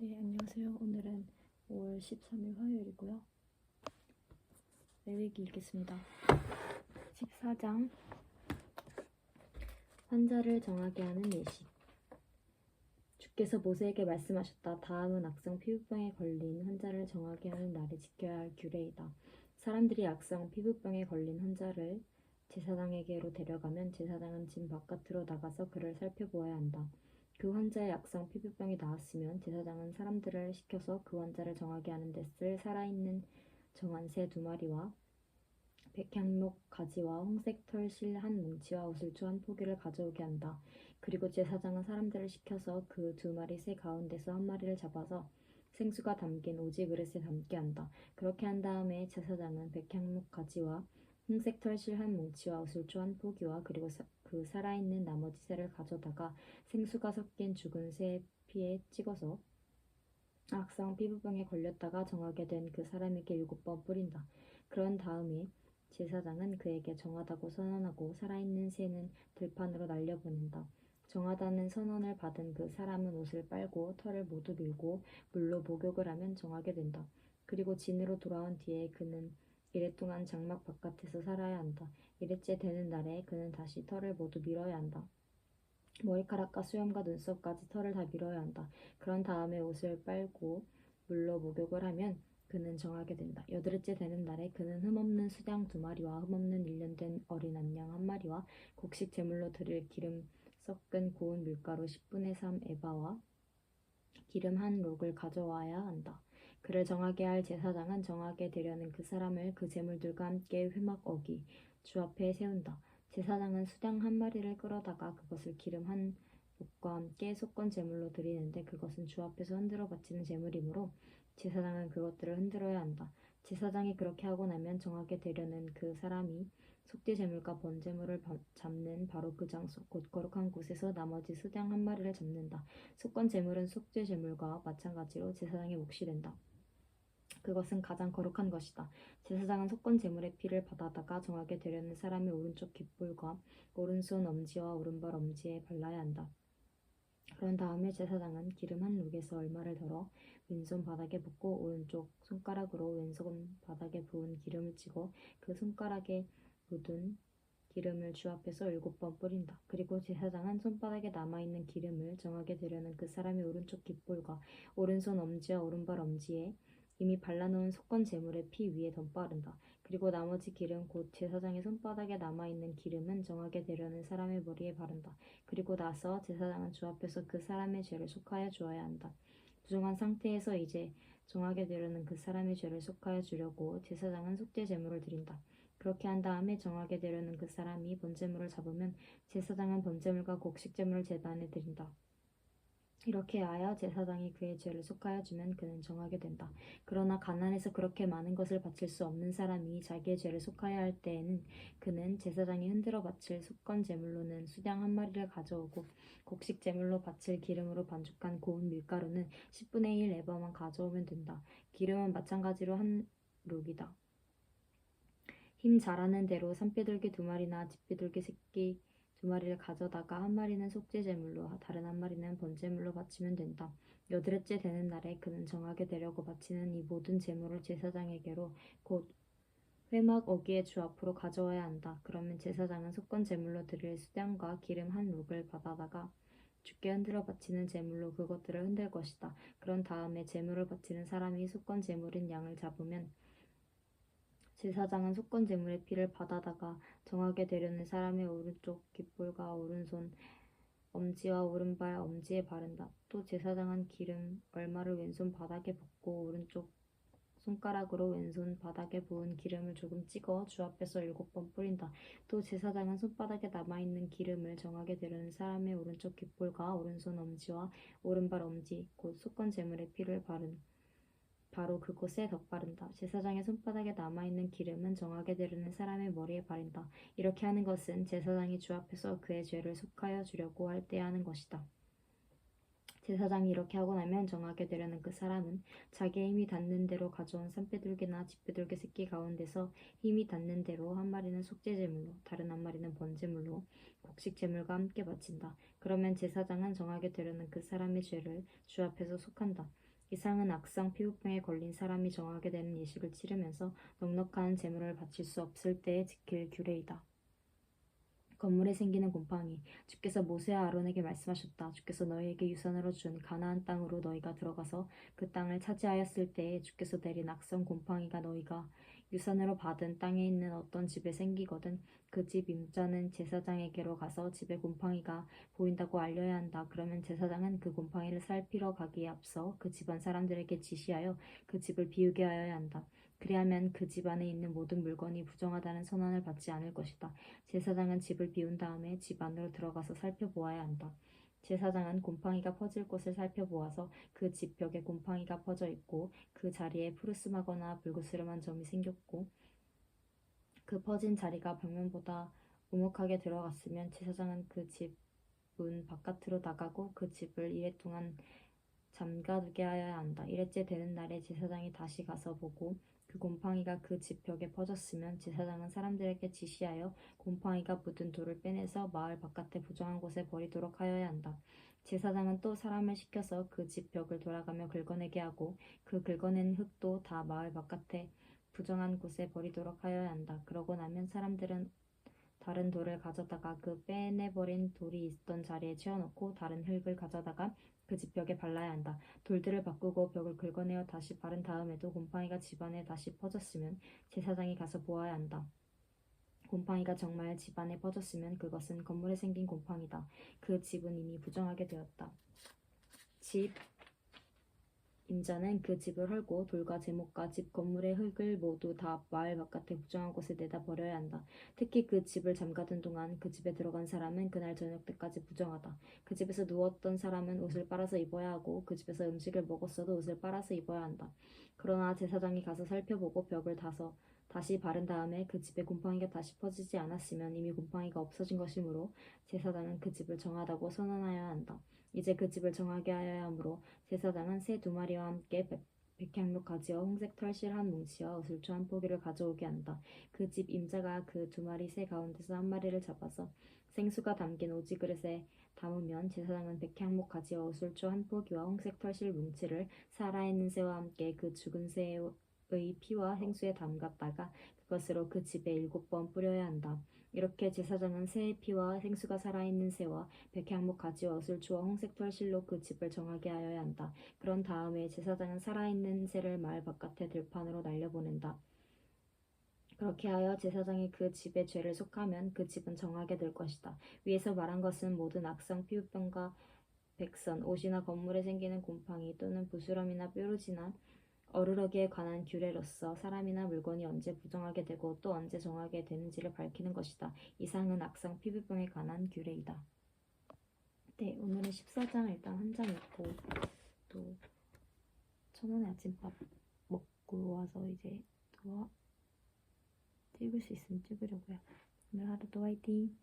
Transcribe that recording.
네, 안녕하세요. 오늘은 5월 13일 화요일이고요. 레위기 읽겠습니다. 14장 환자를 정하게 하는 예시. 주께서 모세에게 말씀하셨다. 다음은 악성 피부병에 걸린 환자를 정하게 하는 날에 지켜야 할 규례이다. 사람들이 악성 피부병에 걸린 환자를 제사장에게로 데려가면 제사장은 진 바깥으로 나가서 그를 살펴보아야 한다. 그 환자의 악성 피부병이 나았으면 제사장은 사람들을 시켜서 그 환자를 정하게 하는 데 쓸 살아있는 정한 새 2마리와 백향목 가지와 홍색 털실 한 뭉치와 우슬초 한 포기를 가져오게 한다. 그리고 제사장은 사람들을 시켜서 그 2마리 새 가운데서 한 마리를 잡아서 생수가 담긴 오지 그릇에 담게 한다. 그렇게 한 다음에 제사장은 백향목 가지와 홍색 털실 한 뭉치와 우슬초 한 포기와 그리고 그 살아있는 나머지 새를 가져다가 생수가 섞인 죽은 새 피에 찍어서 악성 피부병에 걸렸다가 정하게 된 그 사람에게 7번 뿌린다. 그런 다음에 제사장은 그에게 정하다고 선언하고 살아있는 새는 들판으로 날려보낸다. 정하다는 선언을 받은 그 사람은 옷을 빨고 털을 모두 밀고 물로 목욕을 하면 정하게 된다. 그리고 진으로 돌아온 뒤에 그는 이래 동안 장막 바깥에서 살아야 한다. 이래째 되는 날에 그는 다시 털을 모두 밀어야 한다. 머리카락과 수염과 눈썹까지 털을 다 밀어야 한다. 그런 다음에 옷을 빨고 물로 목욕을 하면 그는 정하게 된다. 8일째 되는 날에 그는 흠없는 수양 2마리와 흠없는 1년 된 어린 암양 1마리와 곡식 제물로 드릴 기름 섞은 고운 밀가루 10분의 3 에바와 기름 한 록을 가져와야 한다. 그를 정하게 할 제사장은 정하게 되려는 그 사람을 그 제물들과 함께 회막 어기 주 앞에 세운다. 제사장은 수양 1마리를 끌어다가 그것을 기름 한 록과 함께 속건 제물로 드리는데 그것은 주 앞에서 흔들어 바치는 제물이므로 제사장은 그것들을 흔들어야 한다. 제사장이 그렇게 하고 나면 정하게 되려는 그 사람이 속죄 제물과 번제물을 잡는 바로 그 장소 곧 거룩한 곳에서 나머지 수양 1마리를 잡는다. 속건 제물은 속죄 제물과 마찬가지로 제사장의 몫이 된다. 그것은 가장 거룩한 것이다. 제사장은 속건 제물의 피를 받아다가 정하게 되려는 사람의 오른쪽 깃볼과 오른손 엄지와 오른발 엄지에 발라야 한다. 그런 다음에 제사장은 기름 한 룩에서 얼마를 덜어 왼손 바닥에 붓고 오른쪽 손가락으로 왼손 바닥에 부은 기름을 찍어 그 손가락에 묻은 기름을 주 앞에서 7번 뿌린다. 그리고 제사장은 손바닥에 남아있는 기름을 정하게 되려는 그 사람의 오른쪽 깃볼과 오른손 엄지와 오른발 엄지에 이미 발라놓은 속건 제물의 피 위에 덧바른다. 그리고 나머지 기름 곧 제사장의 손바닥에 남아있는 기름은 정하게 되려는 사람의 머리에 바른다. 그리고 나서 제사장은 주 앞에서 그 사람의 죄를 속하여 주어야 한다. 부정한 상태에서 이제 정하게 되려는 그 사람의 죄를 속하여 주려고 제사장은 속죄 제물을 드린다. 그렇게 한 다음에 정하게 되려는 그 사람이 번제물을 잡으면 제사장은 번제물과 곡식 제물을 제단에 드린다. 이렇게 하여 제사장이 그의 죄를 속하여 주면 그는 정하게 된다. 그러나 가난해서 그렇게 많은 것을 바칠 수 없는 사람이 자기의 죄를 속하여 할 때에는 그는 제사장이 흔들어 바칠 속건 제물로는 수양 1마리를 가져오고 곡식 제물로 바칠 기름으로 반죽한 고운 밀가루는 10분의 1 에바만 가져오면 된다. 기름은 마찬가지로 한 룩이다. 힘 잘하는 대로 산비둘기 2마리나 집비둘기 새끼 2마리를 가져다가 1마리는 속죄 제물로 다른 1마리는 번제물로 바치면 된다. 8일째 되는 날에 그는 정하게 되려고 바치는 이 모든 제물을 제사장에게로 곧 회막 어기의 주 앞으로 가져와야 한다. 그러면 제사장은 속건 제물로 드릴 수양과 기름 한 룩을 받아다가 주께 흔들어 바치는 제물로 그것들을 흔들 것이다. 그런 다음에 제물을 바치는 사람이 속건 제물인 양을 잡으면 제사장은 속건 제물의 피를 받아다가 정하게 되려는 사람의 오른쪽 깃볼과 오른손 엄지와 오른발 엄지에 바른다. 또 제사장은 기름 얼마를 왼손 바닥에 붓고 오른쪽 손가락으로 왼손 바닥에 부은 기름을 조금 찍어 주 앞에서 7번 뿌린다. 또 제사장은 손바닥에 남아있는 기름을 정하게 되려는 사람의 오른쪽 깃볼과 오른손 엄지와 오른발 엄지 곧 속건 제물의 피를 바로 그곳에 덧바른다. 제사장의 손바닥에 남아있는 기름은 정하게 되려는 사람의 머리에 바른다. 이렇게 하는 것은 제사장이 주 앞에서 그의 죄를 속하여 주려고 할 때 하는 것이다. 제사장이 이렇게 하고 나면 정하게 되려는 그 사람은 자기의 힘이 닿는 대로 가져온 산비둘기나 집비둘기 새끼 가운데서 힘이 닿는 대로 1마리는 속죄 제물로 다른 1마리는 번제물로 곡식 제물과 함께 바친다. 그러면 제사장은 정하게 되려는 그 사람의 죄를 주 앞에서 속한다. 이상은 악성 피부병에 걸린 사람이 정하게 되는 예식을 치르면서 넉넉한 재물을 바칠 수 없을 때에 지킬 규례이다. 건물에 생기는 곰팡이. 주께서 모세와 아론에게 말씀하셨다. 주께서 너희에게 유산으로 준 가나안 땅으로 너희가 들어가서 그 땅을 차지하였을 때에 주께서 내린 악성 곰팡이가 너희가 유산으로 받은 땅에 있는 어떤 집에 생기거든 그 집 임자는 제사장에게로 가서 집에 곰팡이가 보인다고 알려야 한다. 그러면 제사장은 그 곰팡이를 살피러 가기에 앞서 그 집안 사람들에게 지시하여 그 집을 비우게 하여야 한다. 그리하면 그 집 안에 있는 모든 물건이 부정하다는 선언을 받지 않을 것이다. 제사장은 집을 비운 다음에 집 안으로 들어가서 살펴보아야 한다. 제사장은 곰팡이가 퍼질 곳을 살펴보아서 그 집 벽에 곰팡이가 퍼져 있고 그 자리에 푸르스하거나 불그스름한 점이 생겼고 그 퍼진 자리가 벽면보다 오목하게 들어갔으면 제사장은 그 집 문 바깥으로 나가고 그 집을 이래 동안 잠가두게 하여야 한다. 이래째 되는 날에 제사장이 다시 가서 보고 그 곰팡이가 그 집 벽에 퍼졌으면 제사장은 사람들에게 지시하여 곰팡이가 묻은 돌을 빼내서 마을 바깥에 부정한 곳에 버리도록 하여야 한다. 제사장은 또 사람을 시켜서 그 집 벽을 돌아가며 긁어내게 하고 그 긁어낸 흙도 다 마을 바깥에 부정한 곳에 버리도록 하여야 한다. 그러고 나면 사람들은 다른 돌을 가져다가 그 빼내버린 돌이 있던 자리에 채워놓고 다른 흙을 가져다가 그 집 벽에 발라야 한다. 돌들을 바꾸고 벽을 긁어내어 다시 바른 다음에도 곰팡이가 집안에 다시 퍼졌으면 제사장이 가서 보아야 한다. 곰팡이가 정말 집안에 퍼졌으면 그것은 건물에 생긴 곰팡이다. 그 집은 이미 부정하게 되었다. 집 임자는 그 집을 헐고 돌과 제목과 집 건물의 흙을 모두 다 마을 바깥에 부정한 곳에 내다 버려야 한다. 특히 그 집을 잠가둔 동안 그 집에 들어간 사람은 그날 저녁 때까지 부정하다. 그 집에서 누웠던 사람은 옷을 빨아서 입어야 하고 그 집에서 음식을 먹었어도 옷을 빨아서 입어야 한다. 그러나 제사장이 가서 살펴보고 벽을 다시 바른 다음에 그 집에 곰팡이가 다시 퍼지지 않았으면 이미 곰팡이가 없어진 것이므로 제사장은 그 집을 정하다고 선언하여야 한다. 이제 그 집을 정하게 하여야 하므로 제사장은 새 2마리와 함께 백향목 가지와 홍색 털실 한 뭉치와 어슬초 한 포기를 가져오게 한다. 그 집 임자가 그 2마리 새 가운데서 한 마리를 잡아서 생수가 담긴 오지 그릇에 담으면 제사장은 백향목 가지와 어슬초 한 포기와 홍색 털실 뭉치를 살아있는 새와 함께 그 죽은 새의 피와 생수에 담갔다가 그것으로 그 집에 7번 뿌려야 한다. 이렇게 제사장은 새의 피와 생수가 살아있는 새와 백향목 가지와 어슬초와 홍색 털실로 그 집을 정하게 하여야 한다. 그런 다음에 제사장은 살아있는 새를 마을 바깥에 들판으로 날려보낸다. 그렇게 하여 제사장이 그 집의 죄를 속하면 그 집은 정하게 될 것이다. 위에서 말한 것은 모든 악성 피부병과 백선, 옷이나 건물에 생기는 곰팡이 또는 부스럼이나 뾰루지나 어루러기에 관한 규례로서 사람이나 물건이 언제 부정하게 되고 또 언제 정하게 되는지를 밝히는 것이다. 이상은 악성 피부병에 관한 규례이다. 네, 오늘은 14장 일단 한 장 읽고 또 1,000원의 아침밥 먹고 와서 이제 또 찍을 수 있으면 찍으려고요. 오늘 하루도 화이팅!